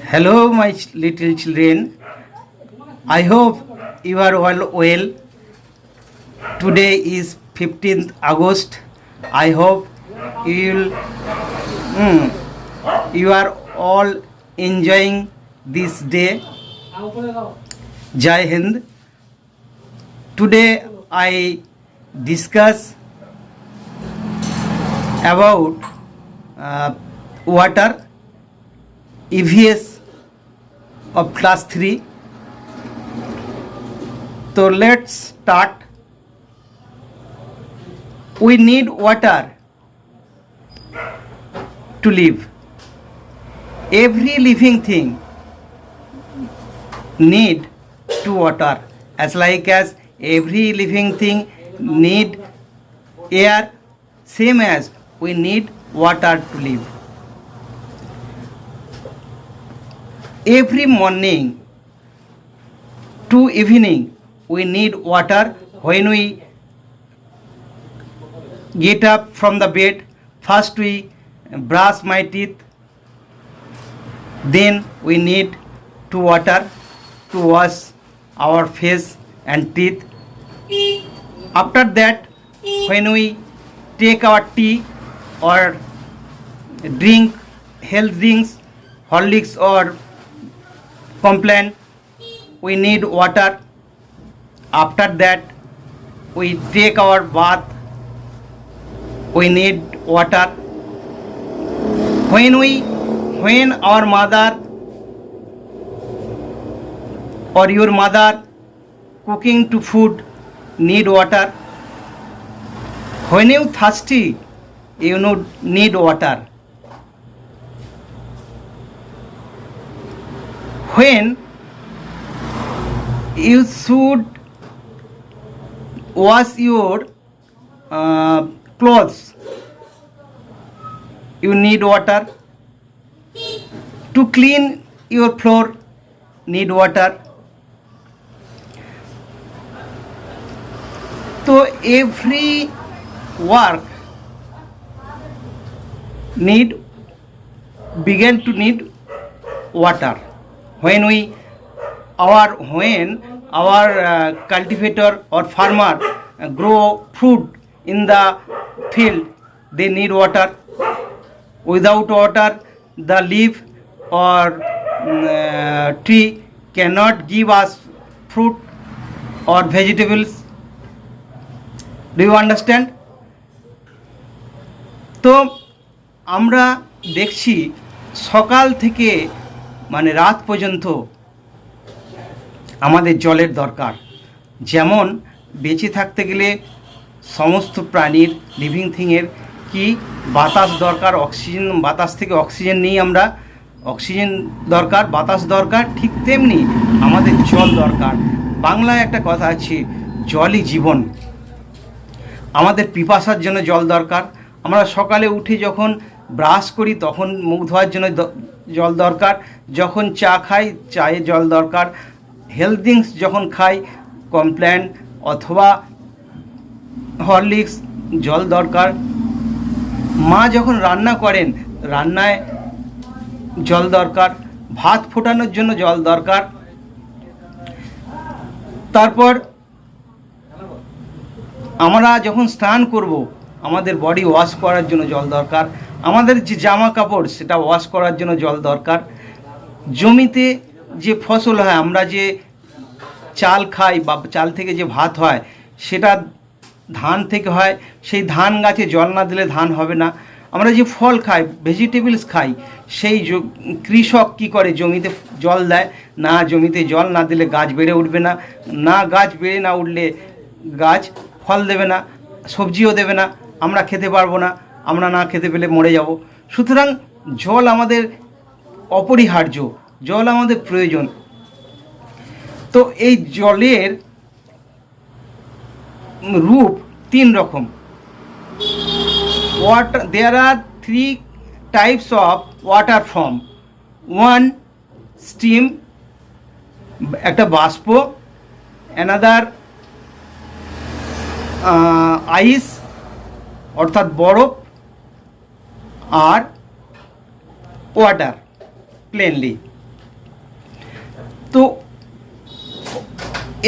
Hello, my little children. I hope you are all well. Today is 15th August. I hope you will, you are all enjoying this day. Jai Hind. Today I discuss about water EVS of class 3. So let's start. We need water to live. Every living thing need to water, as like as every living thing need air, same as we need water to live. Every morning to evening we need water. When we get up from the bed, first we brush my teeth, then we need to water to wash our face and teeth. After that, when we take our tea or drink health drinks, Horlicks or Complan, we need water. After that, we take our bath, we need water. When our mother or your mother cooking to food need water. When you thirsty, you need water. When you should wash your clothes, you need water. To clean your floor, need water. So every work begin to need water. When our cultivator or farmer grow fruit in the field, they need water. Without water, the leaf or tree cannot give us fruit or vegetables. Do you understand? তো আমরা দেখছি সকাল থেকে মানে রাত পর্যন্ত আমাদের জলের দরকার। যেমন বেঁচে থাকতে গেলে সমস্ত প্রাণীর লিভিং থিংয়ের কি বাতাস দরকার, অক্সিজেন, বাতাস থেকে অক্সিজেন নিই আমরা, অক্সিজেন দরকার, বাতাস দরকার, ঠিক তেমনি আমাদের জল দরকার। বাংলায় একটা কথা আছে, জলই জীবন। আমাদের পিপাসার জন্য জল দরকার। আমরা সকালে উঠে যখন ব্রাশ করি তখন মুখ ধোয়ার জন্য জল দরকার। যখন চা খাই, চায়ে জল দরকার। হেলথ ড্রিঙ্কস যখন খাই, কমপ্ল্যান অথবা হরলিক্স, জল দরকার। মা যখন রান্না করেন, রান্নায় জল দরকার। ভাত ফোটানোর জন্য জল দরকার। তারপর আমরা যখন স্নান করব, আমাদের বডি ওয়াশ করার জন্য জল দরকার। আমাদের যে জামা কাপড় সেটা ওয়াশ করার জন্য জল দরকার। জমিতে যে ফসল হয়, আমরা যে চাল খাই বা চাল থেকে যে ভাত হয় সেটা ধান থেকে হয়। সেই ধান গাছে জল না দিলে ধান হবে না। আমরা যে ফল খাই, ভেজিটেবলস খাই, সেই কৃষক কি করে, জমিতে জল দেয় না। জমিতে জল না দিলে গাছ বেড়ে উঠবে না, না গাছ বেড়ে না উঠলে গাছ ফল দেবে না, সবজিও দেবে না, আমরা খেতে পারবো না, আমরা না খেতে পেলে মরে যাব। সুতরাং জল আমাদের অপরিহার্য, জল আমাদের প্রয়োজন। তো এই জলের রূপ তিন রকম। water, there are 3 types of water form. One, steam, একটা বাষ্প, another আইস অর্থাৎ বরফ, আর ওয়াটার প্লেনলি। তো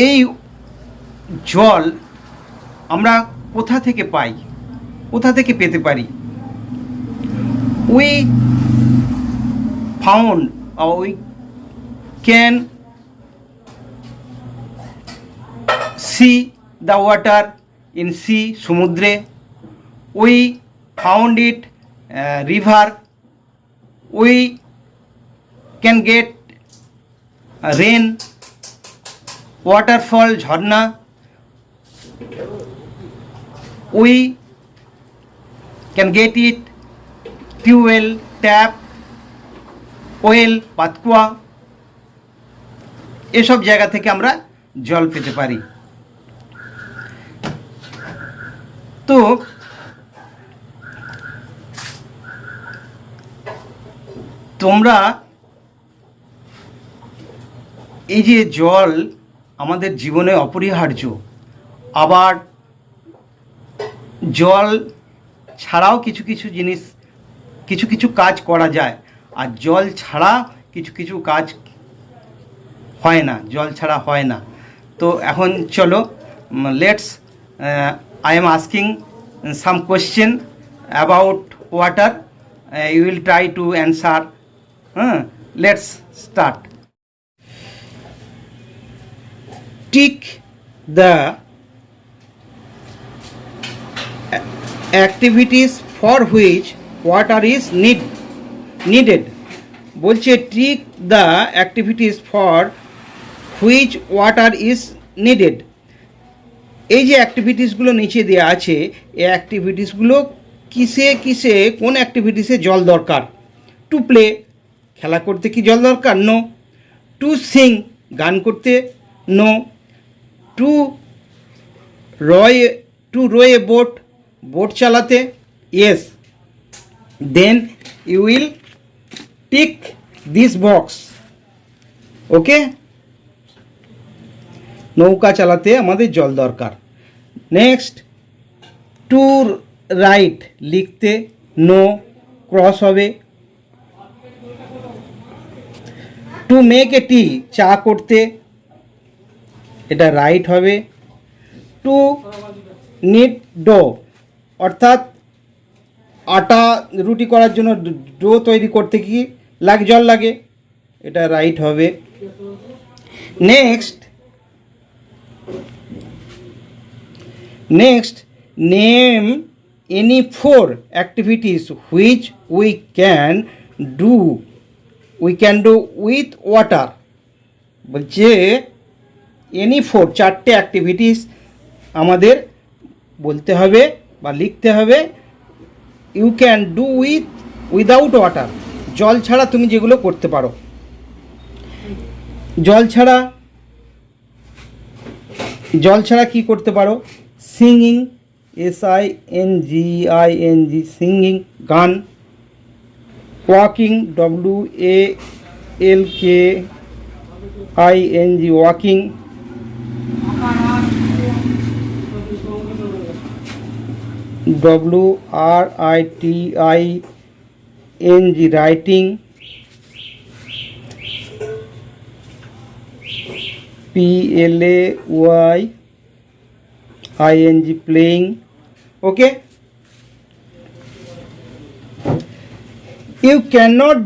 এই জল আমরা কোথা থেকে পাই, কোথা থেকে পেতে পারি? We found we can see the water in sea, সমুদ্রে। We found it river. We can get rain, waterfall, ঝর্ণা। We can get it tubewell, tap, well, পাতকুয়া। এসব জায়গা থেকে আমরা জল পেতে পারি। তো তোমরা এই যে জল আমাদের জীবনে অপরিহার্য, আবার জল ছাড়াও কিছু কিছু জিনিস, কিছু কিছু কাজ করা যায়, আর জল ছাড়া কিছু কিছু কাজ হয় না, জল ছাড়া হয় না। তো এখন চলো, let's I am asking some question about water. You will try to answer. Let's start. Tick the activities for which water is needed. বলছে tick the activities for which water is needed. এই যে অ্যাক্টিভিটিসগুলো নিচে দেওয়া আছে, এই অ্যাক্টিভিটিসগুলো কিসে কিসে, কোন অ্যাক্টিভিটিসে জল দরকার? টু প্লে, খেলা করতে কি জল দরকার? নো। টু সিং, গান করতে? No. To row a boat, boat চালাতে? Yes. Then you will tick this box. Okay, নৌকা চালাতে আমাদের জল দরকার। নেক্সট, টু রাইট, লিখতে? নো, ক্রস হবে। টু মেক এ টি, চা করতে? এটা রাইট হবে। টু নিড ডো, অর্থাৎ আটা রুটি করার জন্য ডো তৈরি করতে কি লাগে? জল লাগে, এটা রাইট হবে। Next name any four activities which we can do with water. বলছে এনি ফোর, চারটে অ্যাক্টিভিটিস আমাদের বলতে হবে বা লিখতে হবে। You can do without water, জল ছাড়া তুমি যেগুলো করতে পারো। জল ছাড়া কি করতে পারো? সিঙ্গিং, SINGING, সিঙ্গিং, গান। Walking, WALKING, walking. WRITING, writing. PLAYING, playing. Okay, you cannot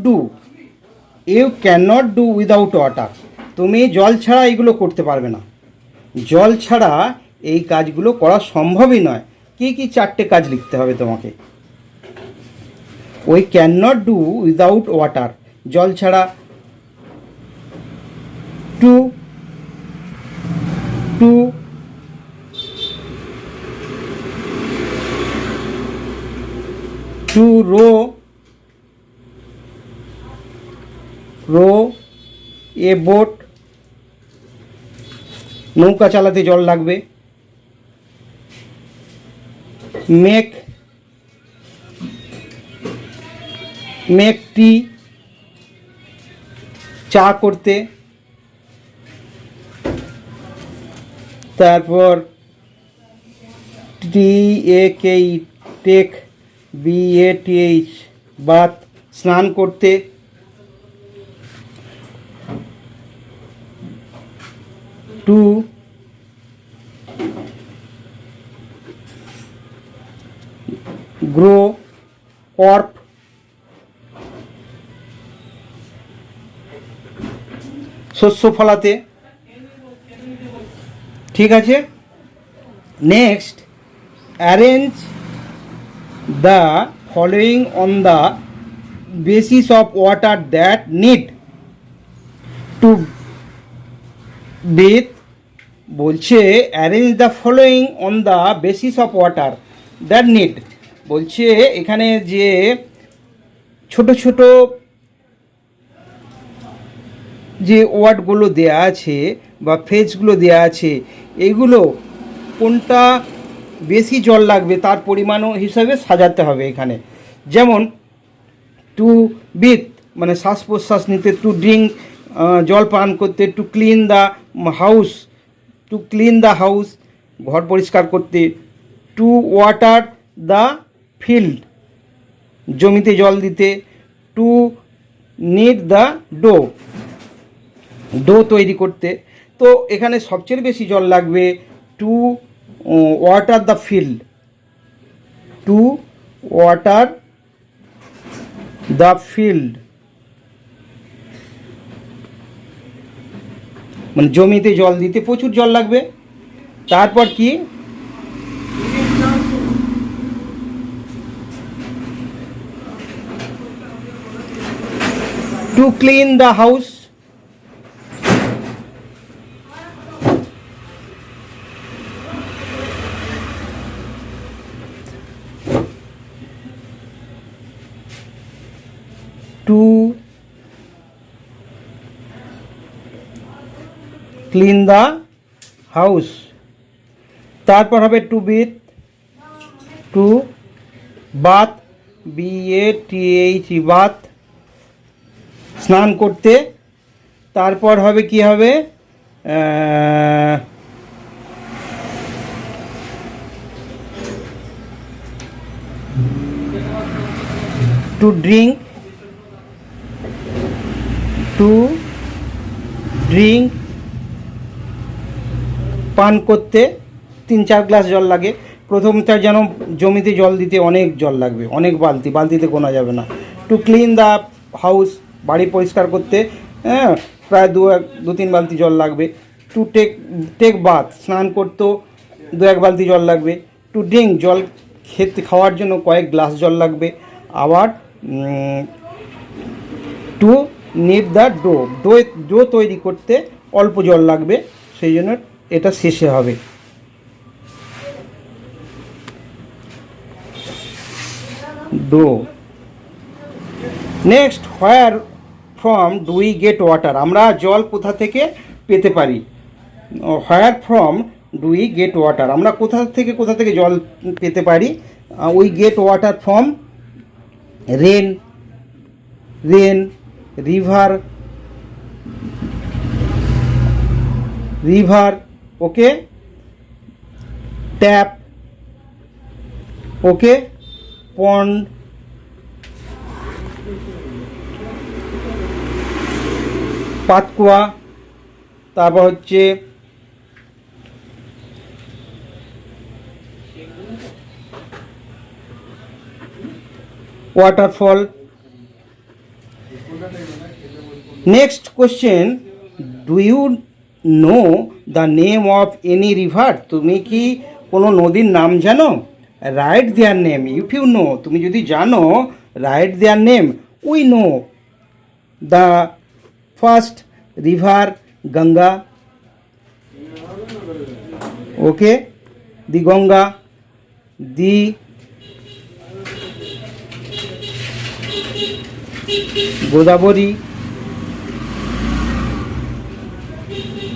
do without water. তুমি জল ছাড়া এইগুলো করতে পারবে না, জল ছাড়া এই কাজগুলো করা সম্ভবই নয়। কি কি চারটে কাজ লিখতে হবে তোমাকে? We can not do without water, জল ছাড়া। টু রো এ বোট, নৌকা চালাতে জল লাগবে। মেক টি, চা করতে। তারপর TAKE, টেক, BATH, বাথ, স্নান করতে। টু গ্রো কর্প, শস্য ফলাতে। ঠিক আছে, next arrange the following on the basis of water that need to breathe. বলছে arrange the following on the basis of water that need, বলছে এখানে যে ছোট ছোট যে ওয়ার্ডগুলো দেয়া আছে বা ফ্রেজগুলো দেয়া আছে, এগুলো কোনটা বেশি জল লাগবে তার পরিমাণ হিসাবে সাজাতে হবে এখানে। যেমন টু ব্রিথ মানে শ্বাস প্রশ্বাস নিতে, টু ড্রিঙ্ক জল পান করতে, two clean the house, to clean the house ঘর পরিষ্কার করতে, টু ওয়াটার দ্য ফিল্ড জমিতে জল দিতে, to knead the dough dough তৈরি করতে। তো এখানে সবচেয়ে বেশি জল লাগবে to water the field, to water the field মানে জমিতে জল দিতে প্রচুর জল লাগবে। তারপর কি to clean the house, to clean the house. তারপর হবে to breathe, to bath, BATH bath স্নান করতে। তারপর হবে কি হবে টু ড্রিঙ্ক, টু ড্রিঙ্ক পান করতে 3-4 গ্লাস জল লাগে। প্রথমটা যেন জমিতে জল দিতে অনেক জল লাগবে, অনেক বালতি, বালতিতে গোনা যাবে না। টু ক্লিন দ্য হাউস বাড়ি পরিষ্কার করতে প্রায় 2-3 বালতি জল লাগবে। টু টেক বাথ স্নান করতেও 2-1 বালতি জল লাগবে। টু ড্রিঙ্ক জল খাওয়ার জন্য কয়েক গ্লাস জল লাগবে। আবার টু নিড দ্য ডো তৈরি করতে অল্প জল লাগবে, সেই জন্য এটা শেষে হবে। ডো। Next where from do we get water, আমরা জল কোথা থেকে পেতে পারি। Where from do we get water, আমরা কোথা থেকে জল পেতে পারি। We get water from rain, river, okay, tap, okay, pond, পাতকুয়া, তারপর হচ্ছে waterfall. Next question, do you know the name of any river, তুমি কি কোনো নদীর নাম জানো। Write their name, if you know, তুমি যদি জানো, write their name. We know the first river Ganga, okay, the Ganga, the Godavari,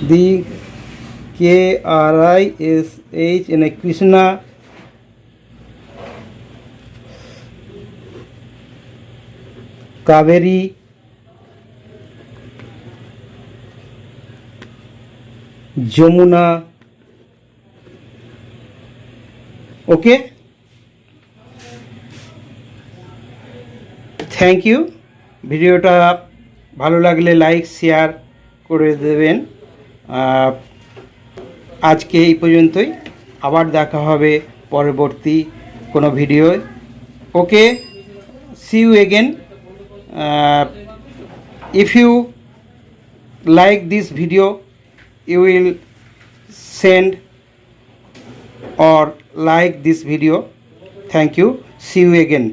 the KRISH Krishna, Kaveri, Yamuna, okay. Thank you. ভিডিওটা ভালো লাগলে লাইক শেয়ার করে দেবেন। আজকে এই পর্যন্তই, আবার দেখা হবে পরবর্তী কোনো video. Okay, see you again. If you like this video, you will send or like this video. Thank you, see you again.